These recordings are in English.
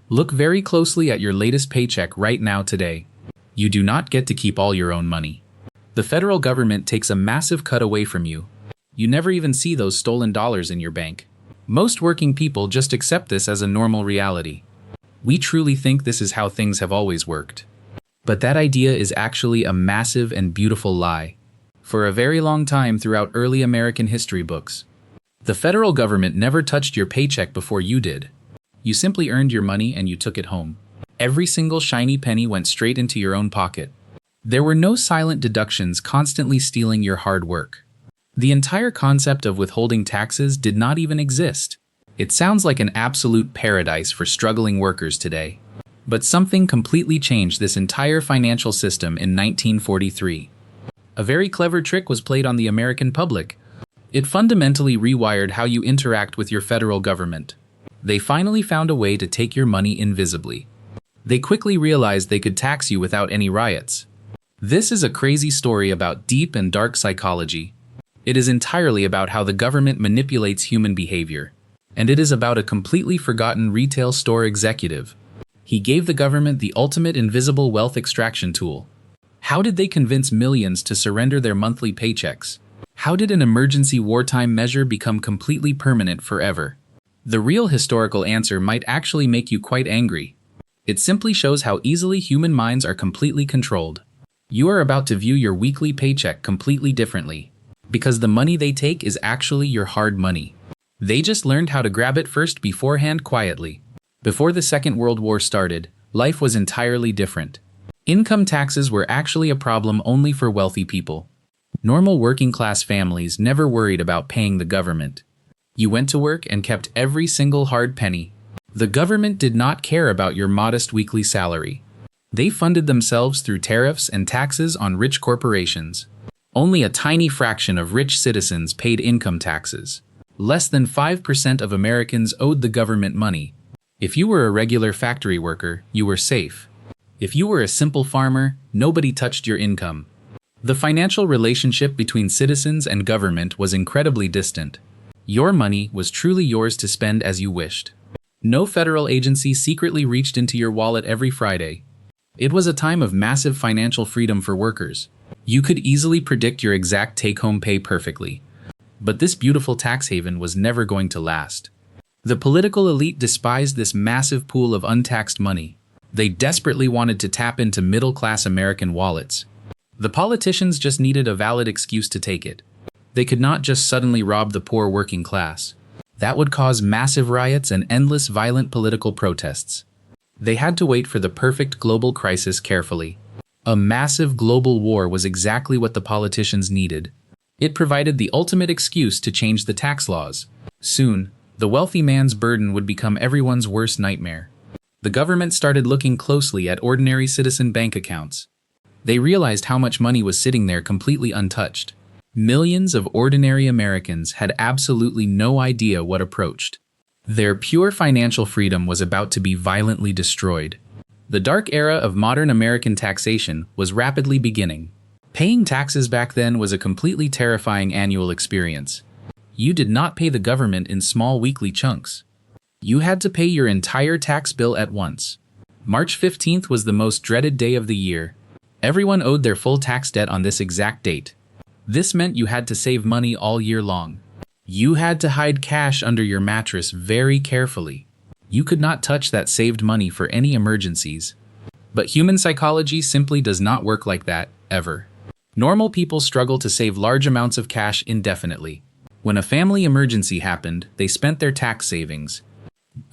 Look very closely at your latest paycheck right now today. You do not get to keep all your own money. The federal government takes a massive cut away from you. You never even see those stolen dollars in your bank. Most working people just accept this as a normal reality. We truly think this is how things have always worked. But that idea is actually a massive and beautiful lie. For a very long time throughout early American history books, the federal government never touched your paycheck before you did. You simply earned your money and you took it home. Every single shiny penny went straight into your own pocket. There were no silent deductions constantly stealing your hard work. The entire concept of withholding taxes did not even exist. It sounds like an absolute paradise for struggling workers today. But something completely changed this entire financial system in 1943. A very clever trick was played on the American public. It fundamentally rewired how you interact with your federal government. They finally found a way to take your money invisibly. They quickly realized they could tax you without any riots. This is a crazy story about deep and dark psychology. It is entirely about how the government manipulates human behavior. And it is about a completely forgotten retail store executive. He gave the government the ultimate invisible wealth extraction tool. How did they convince millions to surrender their monthly paychecks? How did an emergency wartime measure become completely permanent forever? The real historical answer might actually make you quite angry. It simply shows how easily human minds are completely controlled. You are about to view your weekly paycheck completely differently, because the money they take is actually your hard money. They just learned how to grab it first beforehand quietly. Before the Second World War started, life was entirely different. Income taxes were actually a problem only for wealthy people. Normal working-class families never worried about paying the government. You went to work and kept every single hard penny. The government did not care about your modest weekly salary. They funded themselves through tariffs and taxes on rich corporations. Only a tiny fraction of rich citizens paid income taxes. Less than 5% of Americans owed the government money. If you were a regular factory worker, you were safe. If you were a simple farmer, nobody touched your income. The financial relationship between citizens and government was incredibly distant. Your money was truly yours to spend as you wished. No federal agency secretly reached into your wallet every Friday. It was a time of massive financial freedom for workers. You could easily predict your exact take-home pay perfectly. But this beautiful tax haven was never going to last. The political elite despised this massive pool of untaxed money. They desperately wanted to tap into middle-class American wallets. The politicians just needed a valid excuse to take it. They could not just suddenly rob the poor working class. That would cause massive riots and endless violent political protests. They had to wait for the perfect global crisis carefully. A massive global war was exactly what the politicians needed. It provided the ultimate excuse to change the tax laws. Soon, the wealthy man's burden would become everyone's worst nightmare. The government started looking closely at ordinary citizen bank accounts. They realized how much money was sitting there completely untouched. Millions of ordinary Americans had absolutely no idea what approached. Their pure financial freedom was about to be violently destroyed. The dark era of modern American taxation was rapidly beginning. Paying taxes back then was a completely terrifying annual experience. You did not pay the government in small weekly chunks. You had to pay your entire tax bill at once. March 15th was the most dreaded day of the year. Everyone owed their full tax debt on this exact date. This meant you had to save money all year long. You had to hide cash under your mattress very carefully. You could not touch that saved money for any emergencies. But human psychology simply does not work like that, ever. Normal people struggle to save large amounts of cash indefinitely. When a family emergency happened, they spent their tax savings.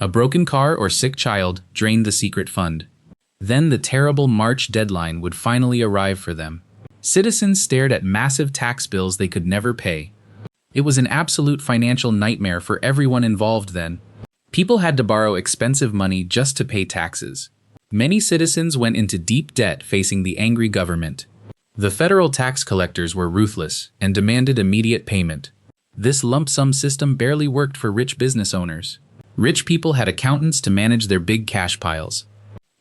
A broken car or sick child drained the secret fund. Then the terrible March deadline would finally arrive for them. Citizens stared at massive tax bills they could never pay. It was an absolute financial nightmare for everyone involved then. People had to borrow expensive money just to pay taxes. Many citizens went into deep debt facing the angry government. The federal tax collectors were ruthless and demanded immediate payment. This lump sum system barely worked for rich business owners. Rich people had accountants to manage their big cash piles.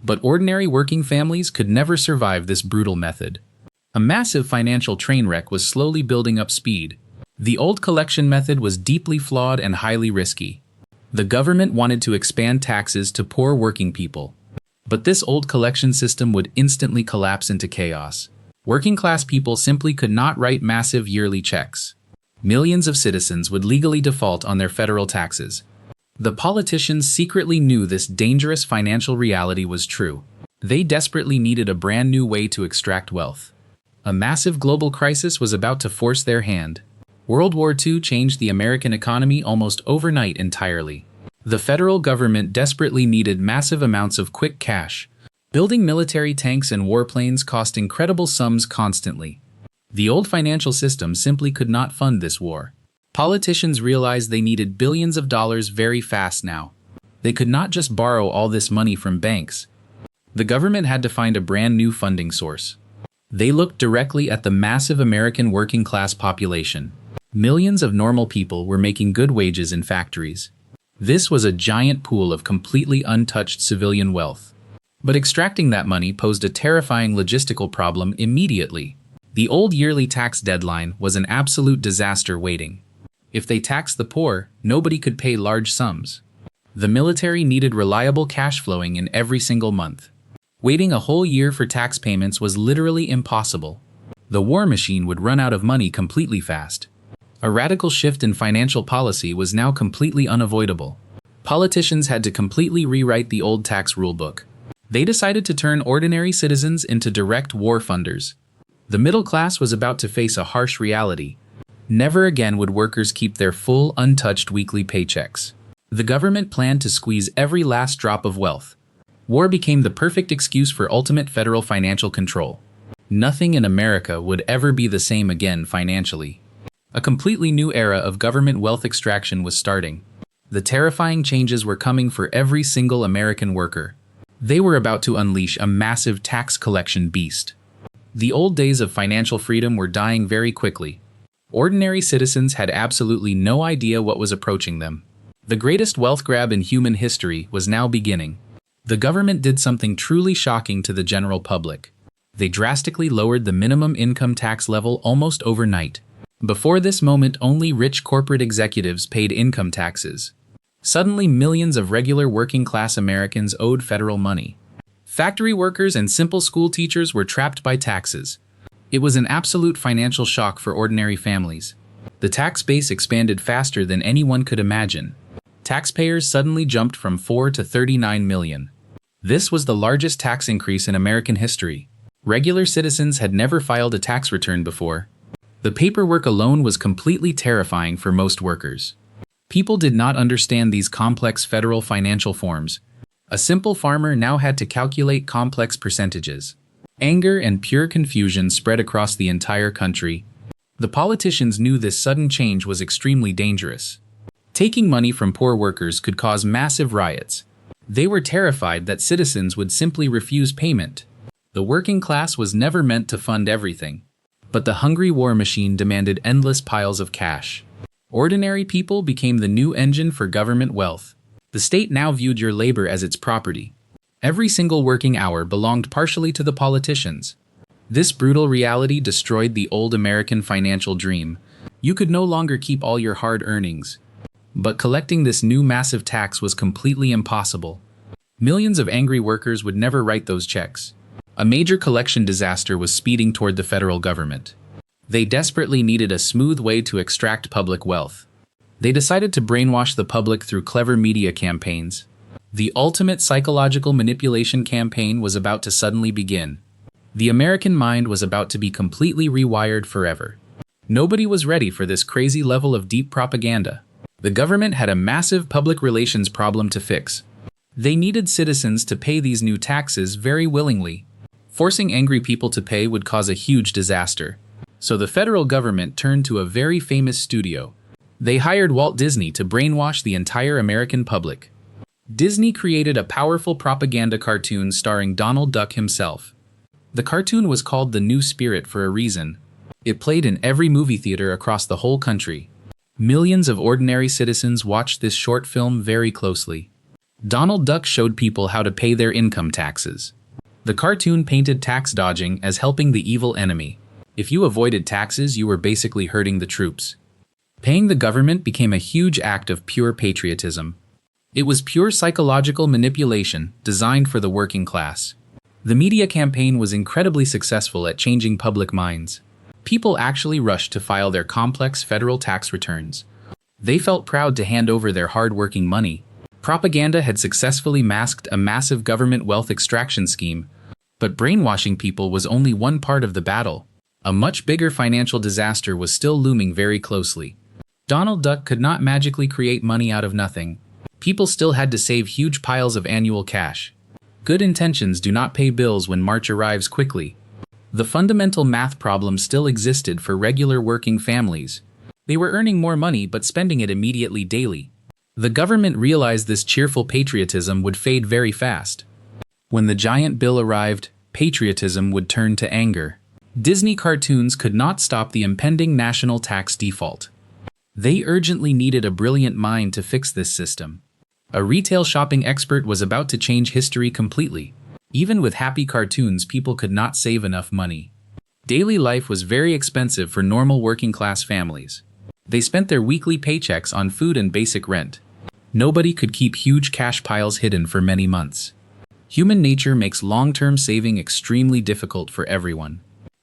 But ordinary working families could never survive this brutal method. A massive financial train wreck was slowly building up speed. The old collection method was deeply flawed and highly risky. The government wanted to expand taxes to poor working people. But this old collection system would instantly collapse into chaos. Working-class people simply could not write massive yearly checks. Millions of citizens would legally default on their federal taxes. The politicians secretly knew this dangerous financial reality was true. They desperately needed a brand new way to extract wealth. A massive global crisis was about to force their hand. World War II changed the American economy almost overnight entirely. The federal government desperately needed massive amounts of quick cash. Building military tanks and warplanes cost incredible sums constantly. The old financial system simply could not fund this war. Politicians realized they needed billions of dollars very fast now. They could not just borrow all this money from banks. The government had to find a brand new funding source. They looked directly at the massive American working-class population. Millions of normal people were making good wages in factories. This was a giant pool of completely untouched civilian wealth. But extracting that money posed a terrifying logistical problem immediately. The old yearly tax deadline was an absolute disaster waiting. If they taxed the poor, nobody could pay large sums. The military needed reliable cash flowing in every single month. Waiting a whole year for tax payments was literally impossible. The war machine would run out of money completely fast. A radical shift in financial policy was now completely unavoidable. Politicians had to completely rewrite the old tax rulebook. They decided to turn ordinary citizens into direct war funders. The middle class was about to face a harsh reality. Never again would workers keep their full, untouched weekly paychecks. The government planned to squeeze every last drop of wealth. War became the perfect excuse for ultimate federal financial control. Nothing in America would ever be the same again financially. A completely new era of government wealth extraction was starting. The terrifying changes were coming for every single American worker. They were about to unleash a massive tax collection beast. The old days of financial freedom were dying very quickly. Ordinary citizens had absolutely no idea what was approaching them. The greatest wealth grab in human history was now beginning. The government did something truly shocking to the general public. They drastically lowered the minimum income tax level almost overnight. Before this moment, only rich corporate executives paid income taxes. Suddenly, millions of regular working-class Americans owed federal money. Factory workers and simple school teachers were trapped by taxes. It was an absolute financial shock for ordinary families. The tax base expanded faster than anyone could imagine. Taxpayers suddenly jumped from 4 to 39 million. This was the largest tax increase in American history. Regular citizens had never filed a tax return before. The paperwork alone was completely terrifying for most workers. People did not understand these complex federal financial forms. A simple farmer now had to calculate complex percentages. Anger and pure confusion spread across the entire country. The politicians knew this sudden change was extremely dangerous. Taking money from poor workers could cause massive riots. They were terrified that citizens would simply refuse payment. The working class was never meant to fund everything. But the hungry war machine demanded endless piles of cash. Ordinary people became the new engine for government wealth. The state now viewed your labor as its property. Every single working hour belonged partially to the politicians. This brutal reality destroyed the old American financial dream. You could no longer keep all your hard earnings. But collecting this new massive tax was completely impossible. Millions of angry workers would never write those checks. A major collection disaster was speeding toward the federal government. They desperately needed a smooth way to extract public wealth. They decided to brainwash the public through clever media campaigns. The ultimate psychological manipulation campaign was about to suddenly begin. The American mind was about to be completely rewired forever. Nobody was ready for this crazy level of deep propaganda. The government had a massive public relations problem to fix. They needed citizens to pay these new taxes very willingly. Forcing angry people to pay would cause a huge disaster. So the federal government turned to a very famous studio. They hired Walt Disney to brainwash the entire American public. Disney created a powerful propaganda cartoon starring Donald Duck himself. The cartoon was called The New Spirit for a reason. It played in every movie theater across the whole country. Millions of ordinary citizens watched this short film very closely. Donald Duck showed people how to pay their income taxes. The cartoon painted tax dodging as helping the evil enemy. If you avoided taxes, you were basically hurting the troops. Paying the government became a huge act of pure patriotism. It was pure psychological manipulation designed for the working class. The media campaign was incredibly successful at changing public minds. People actually rushed to file their complex federal tax returns. They felt proud to hand over their hard-working money. Propaganda had successfully masked a massive government wealth extraction scheme, but brainwashing people was only one part of the battle. A much bigger financial disaster was still looming very closely. Donald Duck could not magically create money out of nothing. People still had to save huge piles of annual cash. Good intentions do not pay bills when March arrives quickly. The fundamental math problem still existed for regular working families. They were earning more money but spending it immediately daily. The government realized this cheerful patriotism would fade very fast. When the giant bill arrived, patriotism would turn to anger. Disney cartoons could not stop the impending national tax default. They urgently needed a brilliant mind to fix this system. A retail shopping expert was about to change history completely. Even with happy cartoons, people could not save enough money. Daily life was very expensive for normal working-class families. They spent their weekly paychecks on food and basic rent. Nobody could keep huge cash piles hidden for many months. Human nature makes long-term saving extremely difficult for everyone.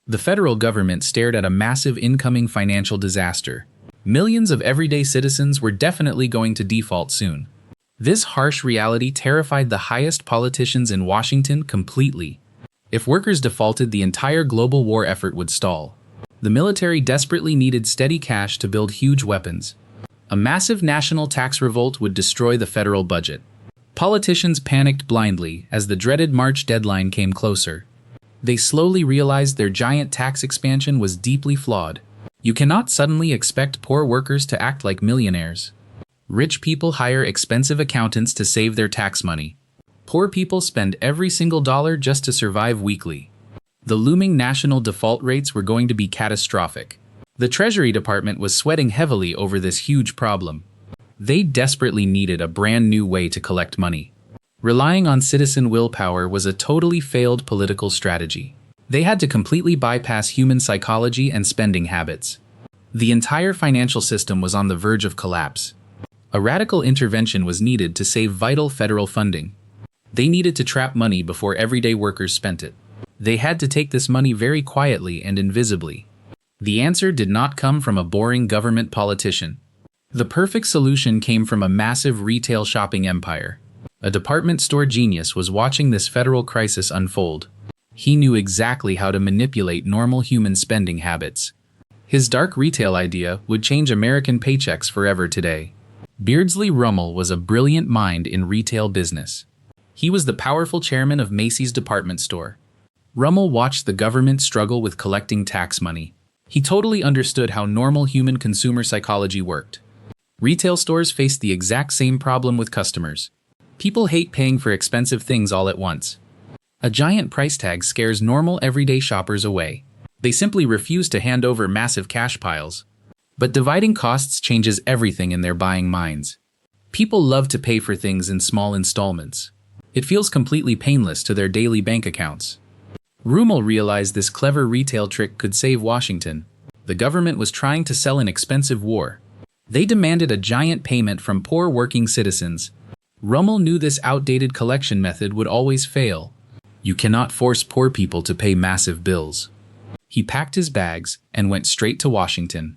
The federal government stared at a massive incoming financial disaster. Millions of everyday citizens were definitely going to default soon. This harsh reality terrified the highest politicians in Washington completely. If workers defaulted, the entire global war effort would stall. The military desperately needed steady cash to build huge weapons. A massive national tax revolt would destroy the federal budget. Politicians panicked blindly as the dreaded March deadline came closer. They slowly realized their giant tax expansion was deeply flawed. You cannot suddenly expect poor workers to act like millionaires. Rich people hire expensive accountants to save their tax money. Poor people spend every single dollar just to survive weekly. The looming national default rates were going to be catastrophic. The Treasury Department was sweating heavily over this huge problem. They desperately needed a brand new way to collect money. Relying on citizen willpower was a totally failed political strategy. They had to completely bypass human psychology and spending habits. The entire financial system was on the verge of collapse. A radical intervention was needed to save vital federal funding. They needed to trap money before everyday workers spent it. They had to take this money very quietly and invisibly. The answer did not come from a boring government politician. The perfect solution came from a massive retail shopping empire. A department store genius was watching this federal crisis unfold. He knew exactly how to manipulate normal human spending habits. His dark retail idea would change American paychecks forever today. Beardsley Rummel was a brilliant mind in retail business. He was the powerful chairman of Macy's department store. Rummel watched the government struggle with collecting tax money. He totally understood how normal human consumer psychology worked. Retail stores faced the exact same problem with customers. People hate paying for expensive things all at once. A giant price tag scares normal everyday shoppers away. They simply refuse to hand over massive cash piles. But dividing costs changes everything in their buying minds. People love to pay for things in small installments. It feels completely painless to their daily bank accounts. Rummel realized this clever retail trick could save Washington. The government was trying to sell an expensive war. They demanded a giant payment from poor working citizens. Rummel knew this outdated collection method would always fail. You cannot force poor people to pay massive bills. He packed his bags and went straight to Washington.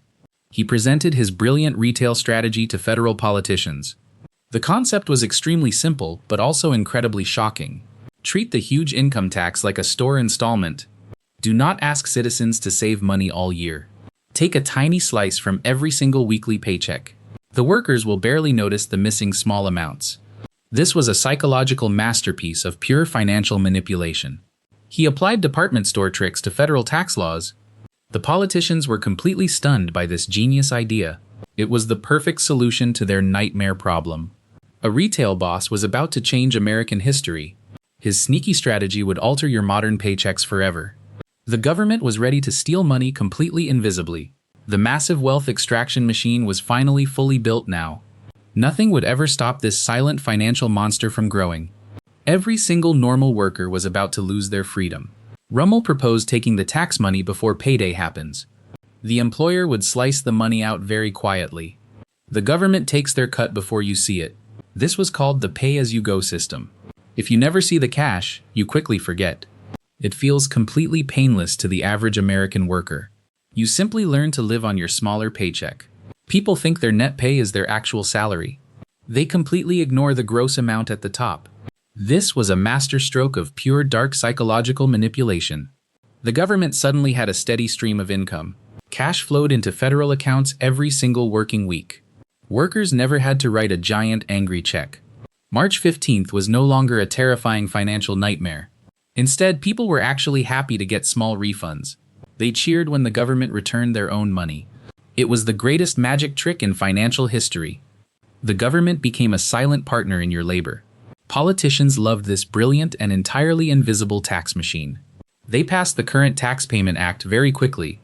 He presented his brilliant retail strategy to federal politicians. The concept was extremely simple, but also incredibly shocking. Treat the huge income tax like a store installment. Do not ask citizens to save money all year. Take a tiny slice from every single weekly paycheck. The workers will barely notice the missing small amounts. This was a psychological masterpiece of pure financial manipulation. He applied department store tricks to federal tax laws. The politicians were completely stunned by this genius idea. It was the perfect solution to their nightmare problem. A retail boss was about to change American history. His sneaky strategy would alter your modern paychecks forever. The government was ready to steal money completely invisibly. The massive wealth extraction machine was finally fully built now. Nothing would ever stop this silent financial monster from growing. Every single normal worker was about to lose their freedom. Rummel proposed taking the tax money before payday happens. The employer would slice the money out very quietly. The government takes their cut before you see it. This was called the pay-as-you-go system. If you never see the cash, you quickly forget. It feels completely painless to the average American worker. You simply learn to live on your smaller paycheck. People think their net pay is their actual salary. They completely ignore the gross amount at the top. This was a masterstroke of pure dark psychological manipulation. The government suddenly had a steady stream of income. Cash flowed into federal accounts every single working week. Workers never had to write a giant angry check. March 15th was no longer a terrifying financial nightmare. Instead, people were actually happy to get small refunds. They cheered when the government returned their own money. It was the greatest magic trick in financial history. The government became a silent partner in your labor. Politicians loved this brilliant and entirely invisible tax machine. They passed the Current Tax Payment Act very quickly.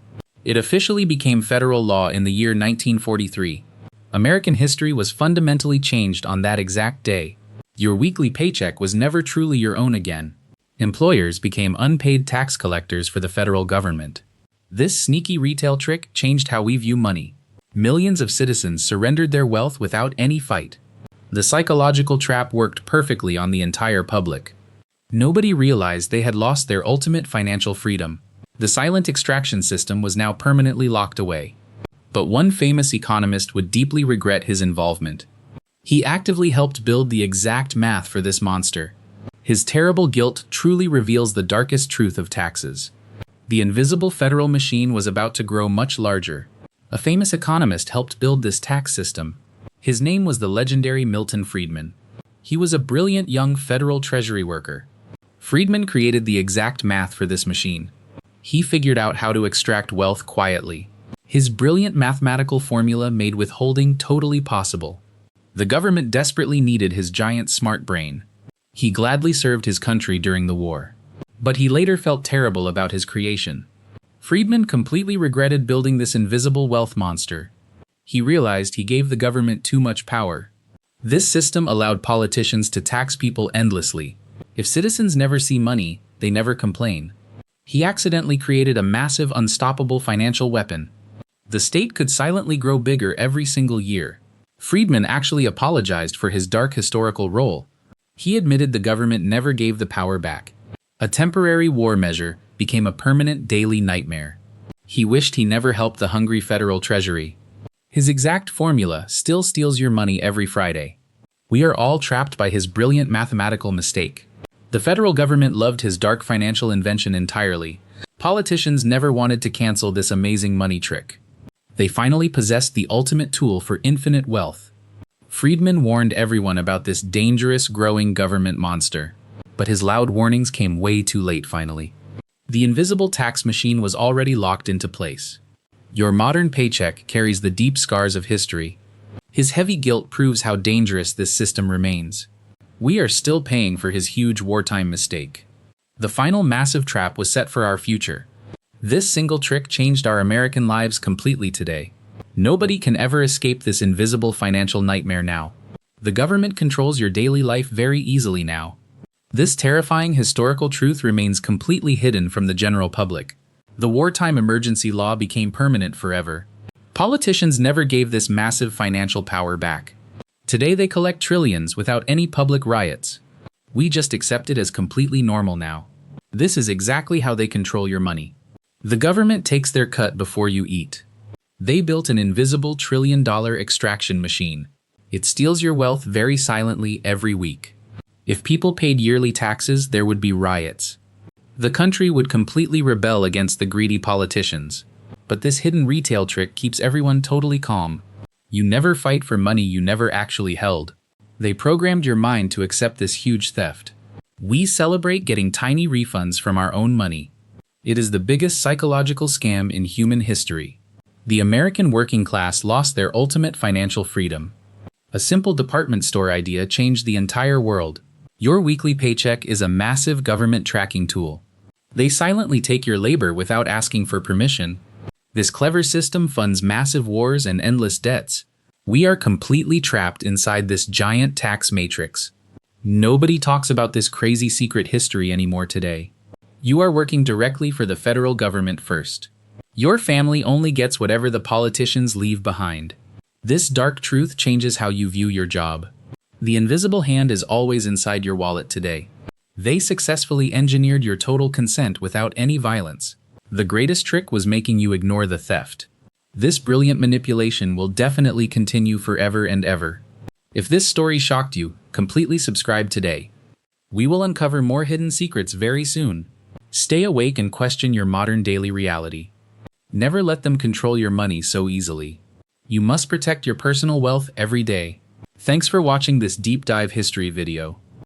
It officially became federal law in the year 1943. American history was fundamentally changed on that exact day. Your weekly paycheck was never truly your own again. Employers became unpaid tax collectors for the federal government. This sneaky retail trick changed how we view money. Millions of citizens surrendered their wealth without any fight. The psychological trap worked perfectly on the entire public. Nobody realized they had lost their ultimate financial freedom. The silent extraction system was now permanently locked away. But one famous economist would deeply regret his involvement. He actively helped build the exact math for this monster. His terrible guilt truly reveals the darkest truth of taxes. The invisible federal machine was about to grow much larger. A famous economist helped build this tax system. His name was the legendary Milton Friedman. He was a brilliant young federal treasury worker. Friedman created the exact math for this machine. He figured out how to extract wealth quietly. His brilliant mathematical formula made withholding totally possible. The government desperately needed his giant smart brain. He gladly served his country during the war. But he later felt terrible about his creation. Friedman completely regretted building this invisible wealth monster. He realized he gave the government too much power. This system allowed politicians to tax people endlessly. If citizens never see money, they never complain. He accidentally created a massive, unstoppable financial weapon. The state could silently grow bigger every single year. Friedman actually apologized for his dark historical role. He admitted the government never gave the power back. A temporary war measure became a permanent daily nightmare. He wished he never helped the hungry federal treasury. His exact formula still steals your money every Friday. We are all trapped by his brilliant mathematical mistake. The federal government loved his dark financial invention entirely. Politicians never wanted to cancel this amazing money trick. They finally possessed the ultimate tool for infinite wealth. Friedman warned everyone about this dangerous, growing government monster. But his loud warnings came way too late finally. The invisible tax machine was already locked into place. Your modern paycheck carries the deep scars of history. His heavy guilt proves how dangerous this system remains. We are still paying for his huge wartime mistake. The final massive trap was set for our future. This single trick changed our American lives completely today. Nobody can ever escape this invisible financial nightmare now. The government controls your daily life very easily now. This terrifying historical truth remains completely hidden from the general public. The wartime emergency law became permanent forever. Politicians never gave this massive financial power back. Today they collect trillions without any public riots. We just accept it as completely normal now. This is exactly how they control your money. The government takes their cut before you eat. They built an invisible trillion-dollar extraction machine. It steals your wealth very silently every week. If people paid yearly taxes, there would be riots. The country would completely rebel against the greedy politicians. But this hidden retail trick keeps everyone totally calm. You never fight for money you never actually held. They programmed your mind to accept this huge theft. We celebrate getting tiny refunds from our own money. It is the biggest psychological scam in human history. The American working class lost their ultimate financial freedom. A simple department store idea changed the entire world. Your weekly paycheck is a massive government tracking tool. They silently take your labor without asking for permission. This clever system funds massive wars and endless debts. We are completely trapped inside this giant tax matrix. Nobody talks about this crazy secret history anymore today. You are working directly for the federal government first. Your family only gets whatever the politicians leave behind. This dark truth changes how you view your job. The invisible hand is always inside your wallet today. They successfully engineered your total consent without any violence. The greatest trick was making you ignore the theft. This brilliant manipulation will definitely continue forever and ever. If this story shocked you, completely subscribe today. We will uncover more hidden secrets very soon. Stay awake and question your modern daily reality. Never let them control your money so easily. You must protect your personal wealth every day. Thanks for watching this deep dive history video.